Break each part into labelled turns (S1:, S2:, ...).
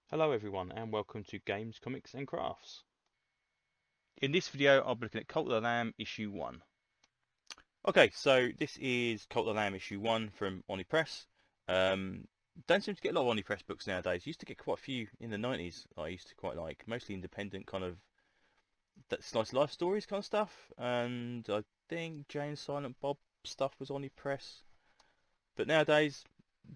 S1: Hello everyone and welcome to Games, Comics and Crafts. In this video I'll be looking at Cult of the Lamb issue 1. Okay, so this is Cult of the Lamb issue 1 from Oni Press. Don't seem to get a lot of Oni Press books nowadays. Used to get quite a few in the 90s I used to quite like. Mostly independent kind of that slice life stories kind of stuff. And I think Jane Silent Bob stuff was Oni Press. But nowadays,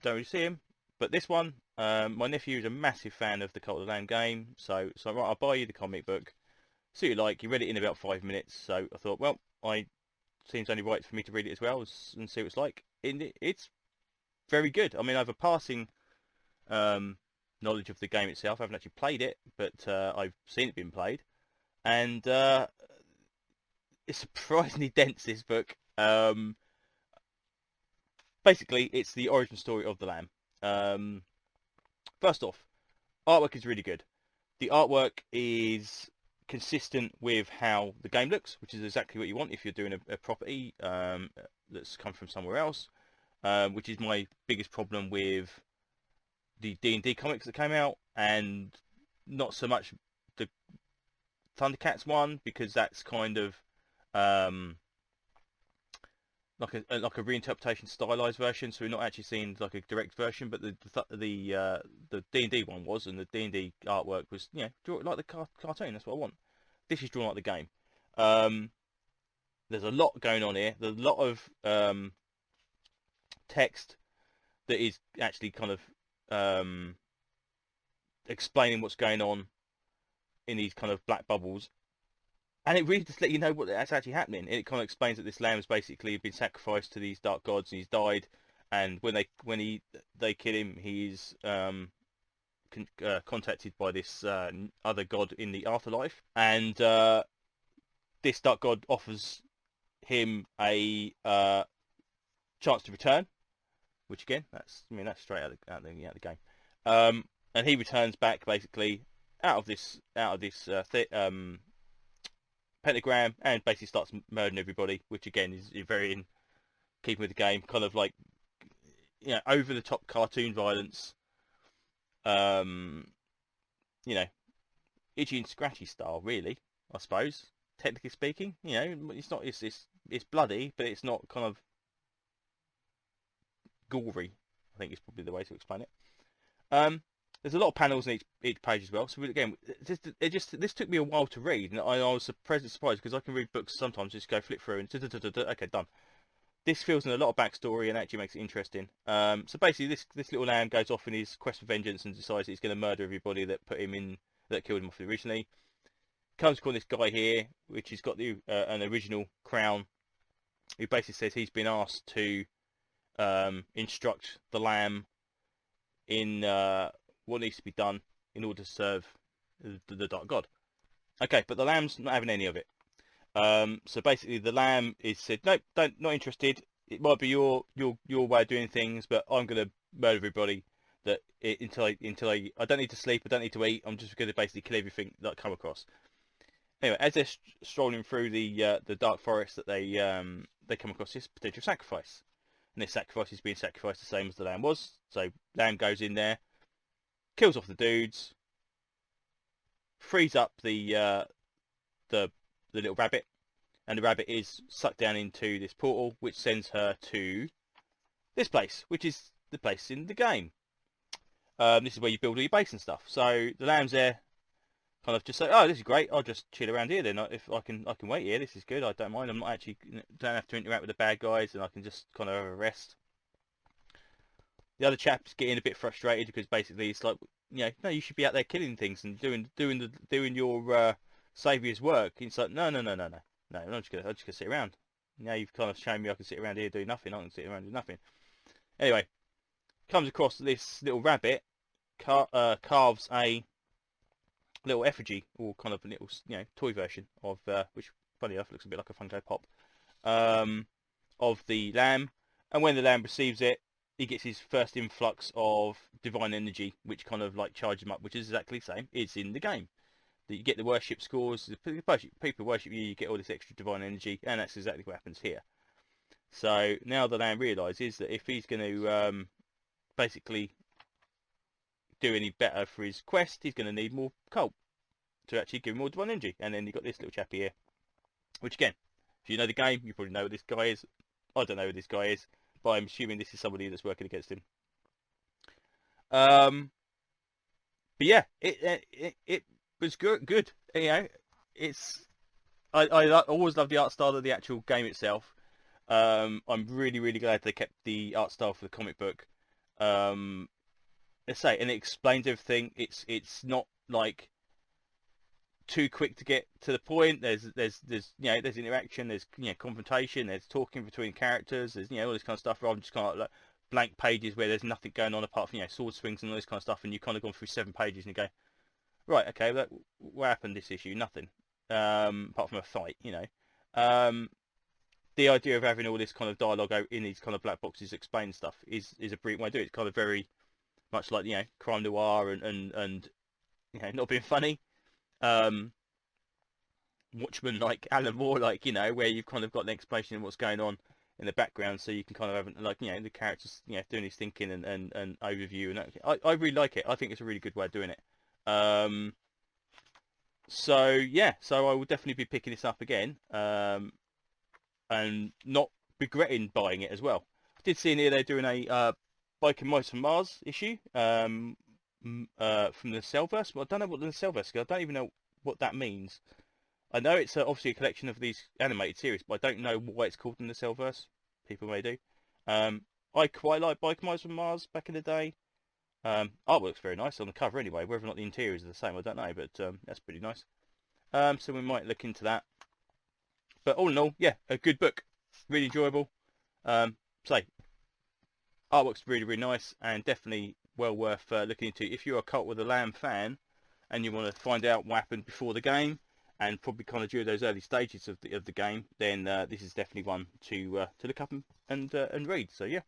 S1: don't really see him. But this one, my nephew is a massive fan of the Cult of the Lamb game. So right, I'll buy you the comic book. See what you like. You read it in about 5 minutes, so I thought, well, I seems only right for me to read it as well and see what it's like. It's very good. I mean, I have a passing um, knowledge of the game itself. I haven't actually played it, but I've seen it being played, and it's surprisingly dense. This book. Basically, it's the origin story of the lamb. Um, First off, artwork is really good. The artwork is consistent with how the game looks, which is exactly what you want if you're doing a property that's come from somewhere else, which is my biggest problem with the D&D comics that came out, and not so much the Thundercats one, because that's kind of um, like a reinterpretation stylized version, so we're not actually seeing like a direct version, but the D&D one was, and the D&D artwork was, draw it like the cartoon. That's what I want. This is drawn like the game. Um, there's a lot going on here. There's a lot of text that is actually kind of um, explaining what's going on in these kind of black bubbles, and it really just let you know that's actually happening. It kind of explains that this lamb has basically been sacrificed to these dark gods, and he's died. And when they kill him, he's contacted by this other god in the afterlife, and this dark god offers him a chance to return, which again, that's straight out of the game. And he returns back basically out of this pentagram, and basically starts murdering everybody, which again is very in keeping with the game, kind of like over the top cartoon violence, um, you know, itchy and scratchy style, really, I suppose. Technically speaking, it's not it's bloody, but it's not kind of gory. I think is probably the way to explain it. Um, there's a lot of panels in each page as well. So again, this took me a while to read, and I was surprised because I can read books sometimes, just go flip through and okay, done. This fills in a lot of backstory and actually makes it interesting. So basically, this little lamb goes off in his quest for vengeance and decides he's going to murder everybody that killed him off originally. Comes across this guy here, which has got an original crown, who basically says he's been asked to instruct the lamb in what needs to be done in order to serve the dark god. Okay, but the lamb's not having any of it. So basically, the lamb is said, nope, not interested. It might be your way of doing things, but I'm going to murder everybody. Until I don't need to sleep, I don't need to eat. I'm just going to basically kill everything that I come across. Anyway, as they're strolling through the dark forest, that they come across this potential sacrifice, and this sacrifice is being sacrificed the same as the lamb was. So lamb goes in there, kills off the dudes, frees up the little rabbit, and the rabbit is sucked down into this portal, which sends her to this place, which is the place in the game. This is where you build all your base and stuff. So the lamb's there, kind of just say, "Oh, this is great. I'll just chill around here then. If I can wait here. This is good. I don't mind. I'm not actually don't have to interact with the bad guys, and I can just kind of have a rest." The other chap's getting a bit frustrated because basically it's like, no, you should be out there killing things and doing your saviour's work. It's like, no, no, no, no, no, no. I'm just gonna sit around. Now you've kind of shown me I can sit around here do nothing. I can sit around and do nothing. Anyway, comes across this little rabbit, carves a little effigy, or kind of a little toy version of which, funny enough, looks a bit like a Funko Pop, um, of the lamb. And when the lamb receives it, he gets his first influx of divine energy, which kind of like charges him up, which is exactly the same. It's in the game. That you get the worship scores. People worship you, you get all this extra divine energy, and that's exactly what happens here. So now the lamb realises that if he's going to basically do any better for his quest, he's going to need more cult to actually give him more divine energy. And then you've got this little chappy here, which again, if you know the game, you probably know who this guy is. I don't know who this guy is, but I'm assuming this is somebody that's working against him. But yeah, it was good. You know, I always love the art style of the actual game itself. I'm really glad they kept the art style for the comic book. Let's say, and it explains everything. It's not like too quick to get to the point. There's you know, there's interaction, there's, you know, confrontation, there's talking between characters, there's, you know, all this kind of stuff, rather than just kind of like blank pages where there's nothing going on apart from, you know, sword swings and all this kind of stuff, and you've kind of gone through 7 pages and you go, right, okay, what happened this issue? Nothing, apart from a fight, you know. The idea of having all this kind of dialogue in these kind of black boxes explain stuff is a brilliant way to do it. It's kind of very much like, you know, crime noir and you know, not being funny. Watchmen, like Alan Moore, like, you know, where you've kind of got an explanation of what's going on in the background, so you can kind of have, like, you know, the characters, you know, doing his thinking and overview, and I really like it. I think it's a really good way of doing it. So yeah, so I will definitely be picking this up again, and not regretting buying it as well. I did see in here they're doing a Bike and Mice from Mars issue from the Cellverse. Well, I don't know what the Cellverse is. I don't even know what that means. I know it's obviously a collection of these animated series, but I don't know why it's called in the Cellverse. People may do. I quite like Bike and Mice from Mars back in the day. Artwork's very nice on the cover anyway. Whether or not the interiors are the same, I don't know, but that's pretty nice. So we might look into that. But all in all, yeah, a good book. Really enjoyable. Artwork's really nice, and definitely well worth looking into. If you're a Cult with a Lamb fan and you want to find out what happened before the game, and probably kind of during those early stages of the game, then this is definitely one to look up and read. So yeah.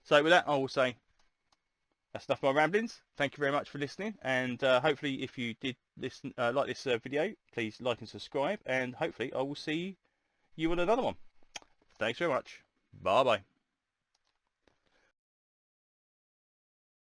S1: So with that, I will say that's enough of my ramblings. Thank you very much for listening, and hopefully if you did listen, like this video, please like and subscribe, and hopefully I will see you on another one. Thanks very much. Bye bye.